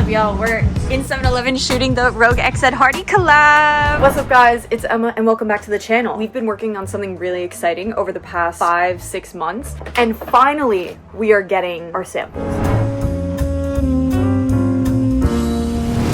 up, y'all? We're in 7-Eleven shooting the Rogue X Ed Hardy collab. What's up, guys? It's Emma, and welcome back to the channel. We've been working on something really exciting over the past 5-6 months, and finally, we are getting our samples.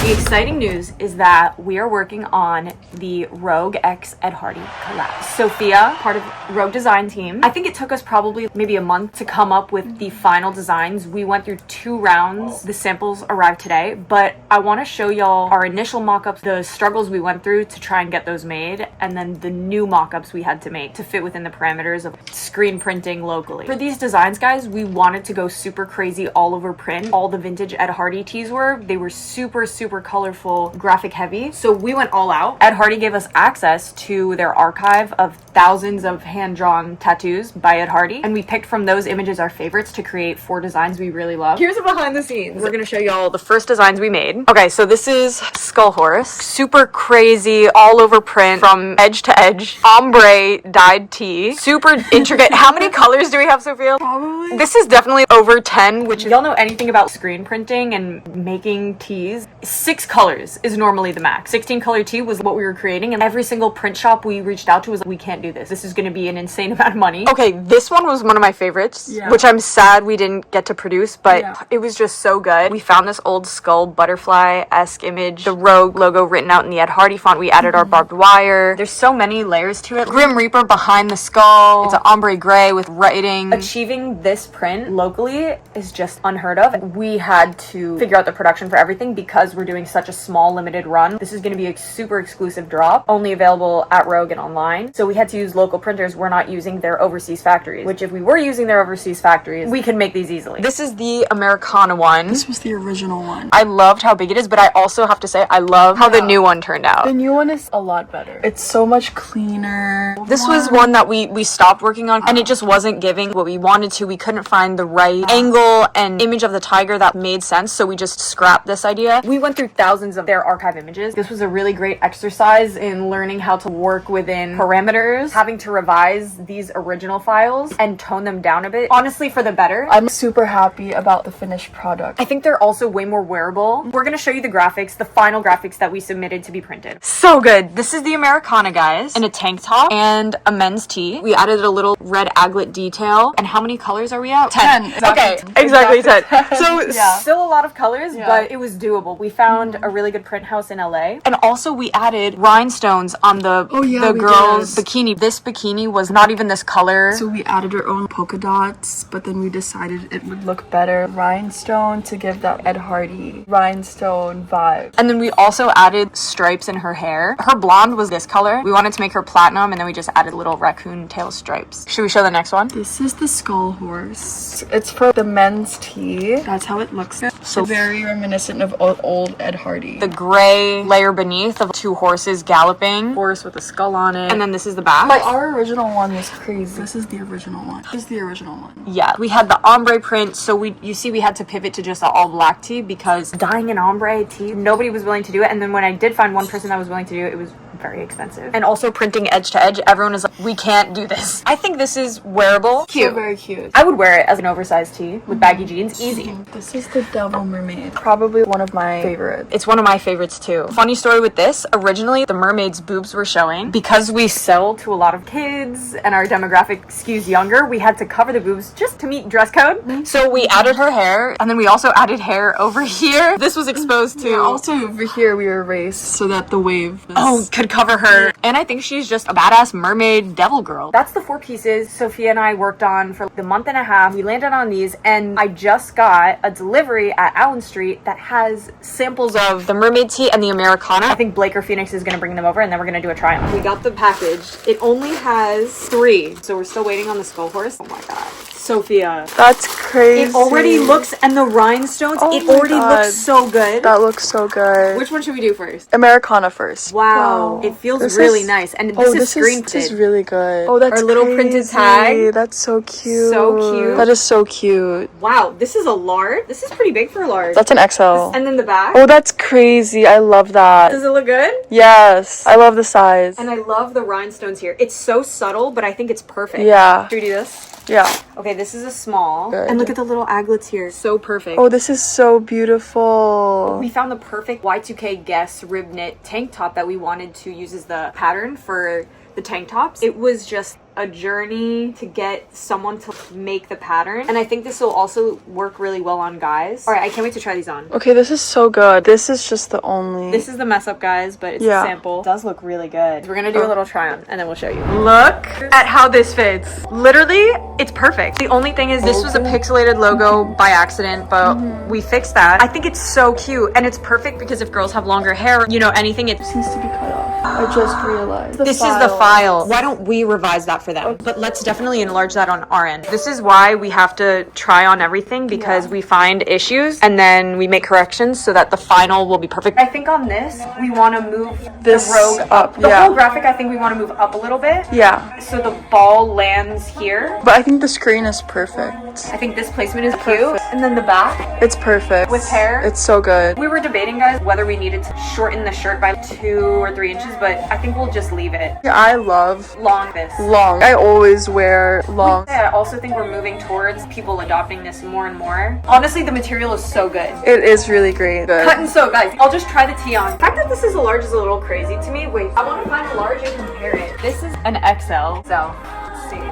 The exciting news is that we are working on the Rogue X Ed Hardy collab. Sophia, part of Rogue design team. I think it took us probably maybe a month to come up with the final designs. We went through 2 rounds. The samples arrived today, but I want to show y'all our initial mock-ups, the struggles we went through to try and get those made, and then the new mock-ups we had to make to fit within the parameters of screen printing locally. For these designs, guys, we wanted to go super crazy all over print. All the vintage Ed Hardy tees they were super colorful, graphic heavy, so we went all out. Ed Hardy gave us access to their archive of thousands of hand-drawn tattoos by Ed Hardy, and we picked from those images our favorites to create 4 designs we really love. Here's a behind the scenes. We're gonna show y'all the first designs we made. Okay, so this is Skull Horse. Super crazy, all over print from edge to edge. Ombre dyed tee. Super intricate. How many colors do we have, Sophia? Probably. This is definitely over 10, which y'all know anything about screen printing and making tees. 6 colors is normally the max. 16 color tee was what we were creating, and every single print shop we reached out to was like, we can't do this. This is going to be an insane amount of money. Okay, this one was one of my favorites, which I'm sad we didn't get to produce, but it was just so good. We found this old skull butterfly-esque image, the Rogue logo written out in the Ed Hardy font. We added our barbed wire. There's so many layers to it. Grim Reaper behind the skull. It's an ombre gray with writing. Achieving this print locally is just unheard of. We had to figure out the production for everything because we're doing such a small limited run. This is going to be a super exclusive drop, only available at Rogue and online. So we had to use local printers. We're not using their overseas factories, which if we were using their overseas factories, we could make these easily. This is the Americana one. This was the original one. I loved how big it is, but I also have to say I love how the new one turned out. The new one is a lot better. It's so much cleaner. This was one that we stopped working on, and it just wasn't giving what we wanted to. We couldn't find the right angle and image of the tiger that made sense, so we just scrapped this idea. We went through thousands of their archive images. This was a really great exercise in learning how to work within parameters, having to revise these original files and tone them down a bit, honestly for the better. I'm super happy about the finished product. I think they're also way more wearable. We're gonna show you the graphics, the final graphics that we submitted to be printed. So good. This is the Americana, guys, in a tank top and a men's tee. We added a little red aglet detail. And how many colors are we at? 10. Okay, exactly 10. So still a lot of colors, but it was doable. We found a really good print house in LA. And also we added rhinestones on the girl's bikini. This bikini was not even this color. So we added our own polka dots, but then we decided it would look better rhinestone to give that Ed Hardy rhinestone vibe. And then we also added stripes in her hair. Her blonde was this color. We wanted to make her platinum, and then we just added little raccoon tail stripes. Should we show the next one? This is the Skull Horse. It's for the men's tee. That's how it looks. So very reminiscent of old Ed Hardy. The gray layer beneath of 2 horses galloping. Horse with a skull on it. And then this is the back. But our original one was crazy. This is the original one. This is the original one. Yeah. We had the ombre print, so you see we had to pivot to just an all black tee because dyeing an ombre tee, nobody was willing to do it. And then when I did find one person that was willing to do it, it was very expensive. And also printing edge to edge, everyone is like, we can't do this. I think this is wearable. Cute. So very cute. I would wear it as an oversized tee with baggy jeans. Easy. This is the Devil Mermaid. Probably one of my favorites. It's one of my favorites too. Funny story with this, originally the mermaid's boobs were showing. Because we sell to a lot of kids and our demographic skews younger, we had to cover the boobs just to meet dress code. So we added her hair, and then we also added hair over here. This was exposed to. Also over here we erased so that the wave could cover her. And I think she's just a badass mermaid devil girl. That's the 4 pieces Sophia and I worked on for the month and a half. We landed on these, and I just got a delivery at Allen Street that has samples of the mermaid tee and the Americana. I think Blake or Phoenix is going to bring them over, and then we're going to do a try on. We got the package. It only has 3, so we're still waiting on the Skull Horse. Oh my god. Sophia. That's crazy. It already looks, and the rhinestones, it already looks so good. That looks so good. Which one should we do first? Americana first. Wow. It feels really nice. And this is screen printed. This is really good. Oh, that's our little printed tag. That's so cute. So cute. That is so cute. Wow, this is a large. This is pretty big for a large. That's an XL. And then the back. Oh, that's crazy. I love that. Does it look good? Yes. I love the size. And I love the rhinestones here. It's so subtle, but I think it's perfect. Yeah. Should we do this? Yeah. Okay, Okay, this is a small. Good. And look at the little aglets here. So perfect. Oh, this is so beautiful. We found the perfect Y2K Guess rib knit tank top that we wanted to use as the pattern for the tank tops. It was just a journey to get someone to make the pattern, and I think this will also work really well on guys. All right, I can't wait to try these on. Okay, this is so good. This is just the only... This is the mess up, guys, but it's a sample. It does look really good. We're gonna do a little try on and then we'll show you. Look at how this fits. Literally, it's perfect. The only thing is this was a pixelated logo by accident, but we fixed that. I think it's so cute, and it's perfect because if girls have longer hair, you know, anything, it This needs to be cut off. I just realized. This is the file. Why don't we revise that for them? Okay. But let's definitely enlarge that on our end. This is why we have to try on everything, because we find issues and then we make corrections so that the final will be perfect. I think on this, we want to move this the rogue up. The whole graphic, I think we want to move up a little bit. Yeah. So the ball lands here. But I think the screen is perfect. I think this placement is cute. And then the back. It's perfect. With hair. It's so good. We were debating, guys, whether we needed to shorten the shirt by 2 or 3 inches, but I think we'll just leave it. I love long this. Long. I always wear long. I also think we're moving towards people adopting this more and more. Honestly, the material is so good. It is really great. Good. Cut and sew, guys. I'll just try the tee on. The fact that this is a large is a little crazy to me. Wait, I want to find a large and compare it. This is an XL. So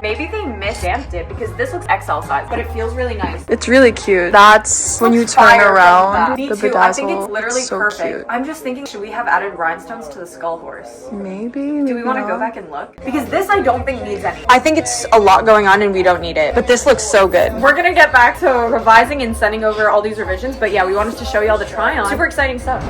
maybe they misstamped it because this looks XL size, but it feels really nice. It's really cute. That's when you turn around the bedazzle. I think it's literally so perfect. Cute. I'm just thinking, should we have added rhinestones to the skull horse? Maybe. Do we want to go back and look? Because this I don't think needs any. I think it's a lot going on and we don't need it, but this looks so good. We're gonna get back to revising and sending over all these revisions, but yeah, we wanted to show you all the try on. Super exciting stuff.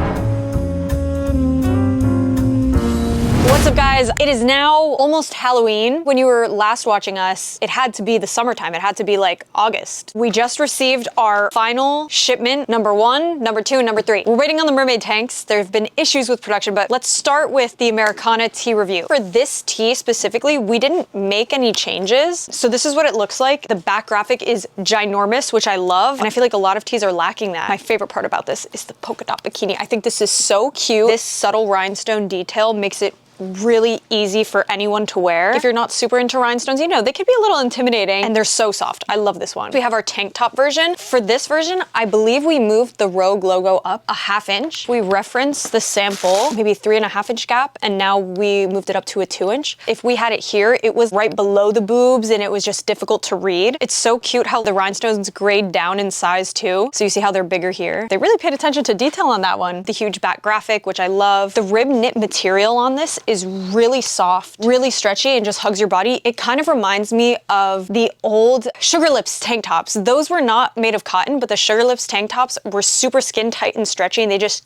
What's up, guys? It is now almost Halloween. When you were last watching us, it had to be the summertime. It had to be like August. We just received our final shipment, number 1, number 2, and number 3. We're waiting on the mermaid tanks. There have been issues with production, but let's start with the Americana tee review. For this tee specifically, we didn't make any changes. So this is what it looks like. The back graphic is ginormous, which I love. And I feel like a lot of tees are lacking that. My favorite part about this is the polka dot bikini. I think this is so cute. This subtle rhinestone detail makes it really easy for anyone to wear. If you're not super into rhinestones, you know, they could be a little intimidating, and they're so soft. I love this one. We have our tank top version. For this version, I believe we moved the Rogue logo up a 1/2 inch. We referenced the sample, maybe 3.5 inch gap, and now we moved it up to a 2 inch. If we had it here, it was right below the boobs and it was just difficult to read. It's so cute how the rhinestones grade down in size too. So you see how they're bigger here. They really paid attention to detail on that one. The huge back graphic, which I love. The rib knit material on this is really soft, really stretchy, and just hugs your body. It kind of reminds me of the old Sugar Lips tank tops. Those were not made of cotton, but the Sugar Lips tank tops were super skin tight and stretchy, and they just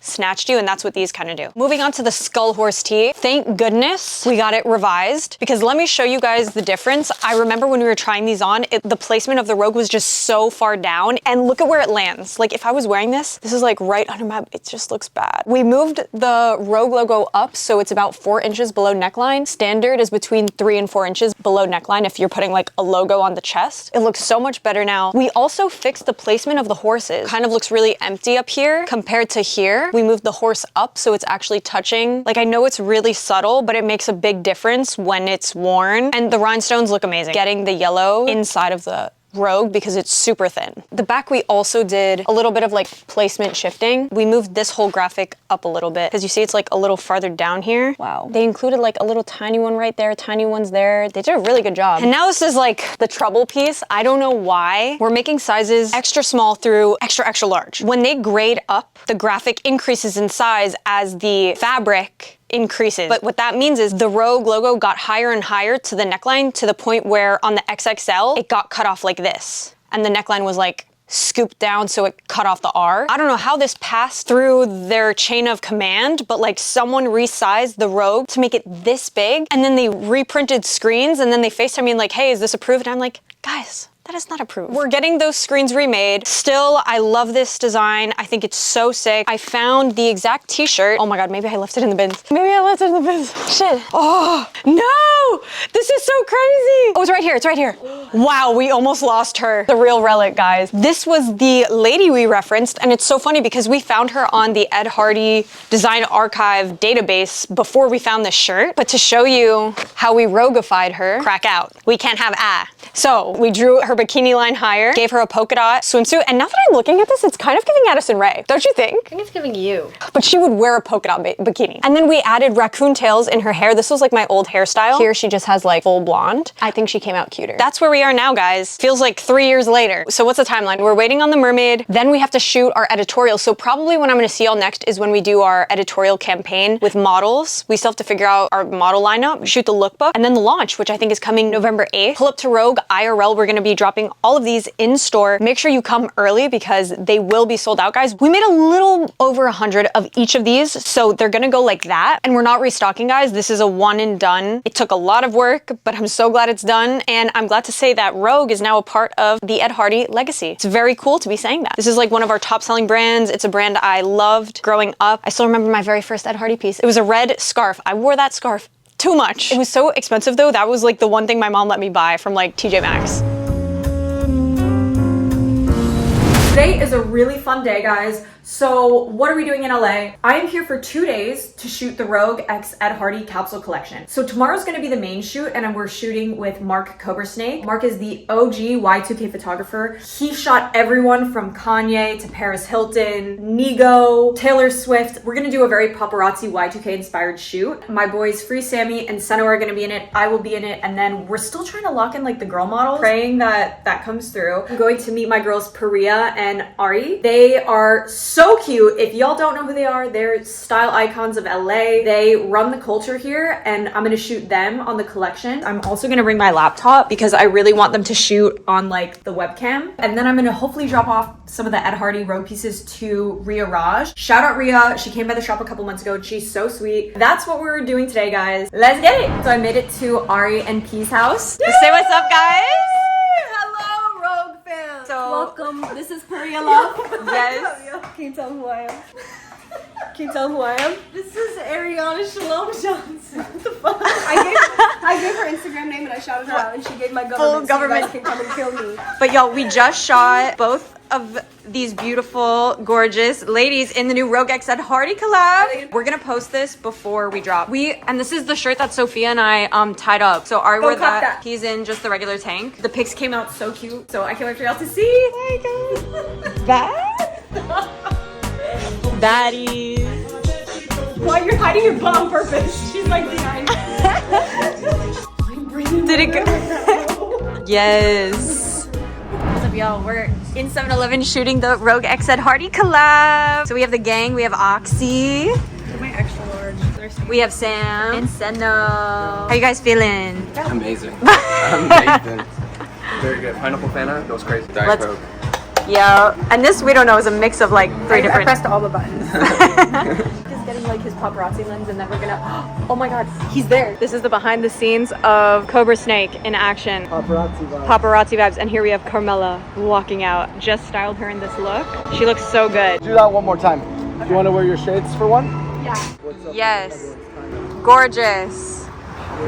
snatched you, and that's what these kind of do. Moving on to the Skull Horse tee. Thank goodness we got it revised, because let me show you guys the difference. I remember when we were trying these on, the placement of the Rogue was just so far down, and look at where it lands. Like if I was wearing this is like right under my, it just looks bad. We moved the Rogue logo up, so it's about 4 inches below neckline. Standard is between 3 and 4 inches below neckline if you're putting like a logo on the chest. It looks so much better now. We also fixed the placement of the horses. Kind of looks really empty up here compared to here. We moved the horse up so it's actually touching. Like I know it's really subtle, but it makes a big difference when it's worn. And the rhinestones look amazing. Getting the yellow inside of the Rogue because it's super thin. The back we also did a little bit of like placement shifting. We moved this whole graphic up a little bit because you see it's like a little farther down here. Wow. They included like a little tiny one right there, tiny ones there. They did a really good job. And now this is like the trouble piece. I don't know why. We're making sizes extra small through extra, extra large. When they grade up, the graphic increases in size as the fabric increases. But what that means is the Rogue logo got higher and higher to the neckline to the point where on the XXL, it got cut off like this. And the neckline was like scooped down so it cut off the R. I don't know how this passed through their chain of command, but like someone resized the Rogue to make it this big, and then they reprinted screens, and then they FaceTime me and like, hey, is this approved? And I'm like, guys, that is not approved. We're getting those screens remade. Still, I love this design. I think it's so sick. I found the exact t-shirt. Oh my God, maybe I left it in the bins. Maybe I left it in the bins. Shit. Oh, no! This is so crazy. Oh, it's right here, it's right here. Wow, we almost lost her. The real relic, guys. This was the lady we referenced, and it's so funny because we found her on the Ed Hardy Design Archive database before we found this shirt. But to show you how we roguified her, crack out. We can't have So we drew her her bikini line higher, gave her a polka dot swimsuit, and now that I'm looking at this, it's kind of giving Addison Rae, don't you think? I think it's giving you. But she would wear a polka dot bikini. And then we added raccoon tails in her hair. This was like my old hairstyle. Here she just has like full blonde. I think she came out cuter. That's where we are now, guys. Feels like 3 years later. So what's the timeline? We're waiting on the mermaid, then we have to shoot our editorial. So probably when I'm gonna see y'all next is when we do our editorial campaign with models. We still have to figure out our model lineup, shoot the lookbook, and then the launch, which I think is coming November 8th. Pull up to Rogue IRL. We're gonna be dropping all of these in store. Make sure you come early because they will be sold out, guys. We made a little over 100 of each of these, so they're gonna go like that. And we're not restocking, guys. This is a one and done. It took a lot of work, but I'm so glad it's done. And I'm glad to say that Rogue is now a part of the Ed Hardy legacy. It's very cool to be saying that. This is like one of our top selling brands. It's a brand I loved growing up. I still remember my very first Ed Hardy piece. It was a red scarf. I wore that scarf too much. It was so expensive though. That was like the one thing my mom let me buy from like TJ Maxx. Today is a really fun day, guys. So what are we doing in LA? I am here for 2 days to shoot the Rogue X Ed Hardy capsule collection. So tomorrow's gonna be the main shoot and we're shooting with Mark Cobersnake. Mark is the OG Y2K photographer. He shot everyone from Kanye to Paris Hilton, Nigo, Taylor Swift. We're gonna do a very paparazzi Y2K inspired shoot. My boys Free Sammy and Senna are gonna be in it. I will be in it. And then we're still trying to lock in like the girl model, praying that that comes through. I'm going to meet my girls Priya and Ari. They are so cute. If y'all don't know who they are, they're style icons of LA. They run the culture here and I'm gonna shoot them on the collection. I'm also gonna bring my laptop because I really want them to shoot on like the webcam. And then I'm gonna hopefully drop off some of the Ed Hardy Rogue pieces to Rhea Raj. Shout out Rhea. She came by the shop a couple months ago and she's so sweet. That's what we're doing today, guys. Let's get it. So I made it to Ari and P's house. Yay! Say what's up, guys. So welcome. This is Priya Love. Yes. Can you tell who I am? Can you tell who I am? This is Ariana Shalom Johnson. What the fuck? I gave her Instagram name and I shouted her out and she gave my government. Full government. So you guys can come and kill me. But y'all, we just shot both of these beautiful, gorgeous ladies in the new Rogue X Ed Hardy collab. We're gonna post this before we drop. And this is the shirt that Sophia and I tied up. So Ari wore that. He's in just the regular tank. The pics came out so cute. So I can't wait for y'all to see. Oh my god. That? Baddies. Why you're hiding your butt on purpose? She's like behind. Did it go? Yes. What's up, y'all? We're in 7-Eleven shooting the Rogue X Ed Hardy collab. So we have the gang. We have Oxy. My extra large. We have Sam and Senna. How you guys feeling? Amazing. Amazing. Very good. Pineapple Fanta goes crazy. Diet Coke. Yeah. And this, we don't know, is a mix of like three different. I pressed all the buttons. Just getting like his paparazzi lens and then we're gonna, oh my god, he's there. This is the behind the scenes of Cobra Snake in action. Paparazzi vibes. Paparazzi vibes. And here we have Carmela walking out. Just styled her in this look. She looks so good. Do that one more time. Do you want to wear your shades for one? Yeah. What's up? Yes. Gorgeous.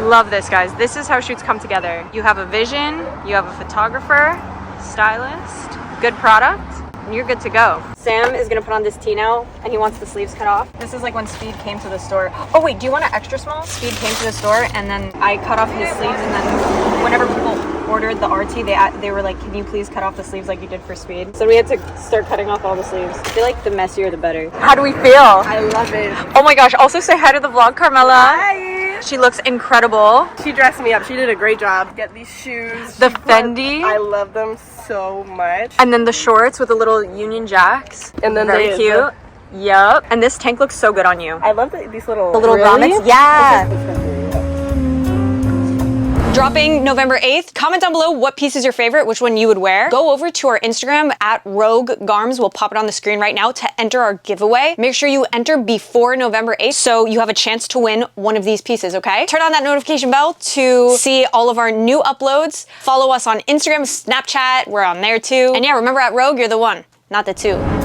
Love this, guys. This is how shoots come together. You have a vision, you have a photographer, stylist, good product, and you're good to go. Sam is gonna put on this tee now, and he wants the sleeves cut off. This is like when Speed came to the store. Oh wait, do you want an extra small? Speed came to the store, and then I cut off his sleeves, and then whenever people ordered the RT, they were like, can you please cut off the sleeves like you did for Speed? So we had to start cutting off all the sleeves. I feel like the messier the better. How do we feel? I love it. Oh my gosh, also say hi to the vlog, Carmela. Hi. She looks incredible. She dressed me up. She did a great job. Get these shoes. The Fendi. I love them so much. And then the shorts with the little Union Jacks. And then very cute. Yep. And this tank looks so good on you. I love these little grommets. Yeah. Dropping November 8th. Comment down below what piece is your favorite, which one you would wear. Go over to our Instagram at Rogue Garms. We'll pop it on the screen right now to enter our giveaway. Make sure you enter before November 8th so you have a chance to win one of these pieces, okay? Turn on that notification bell to see all of our new uploads. Follow us on Instagram, Snapchat. We're on there too. And yeah, remember at Rogue, you're the one, not the two.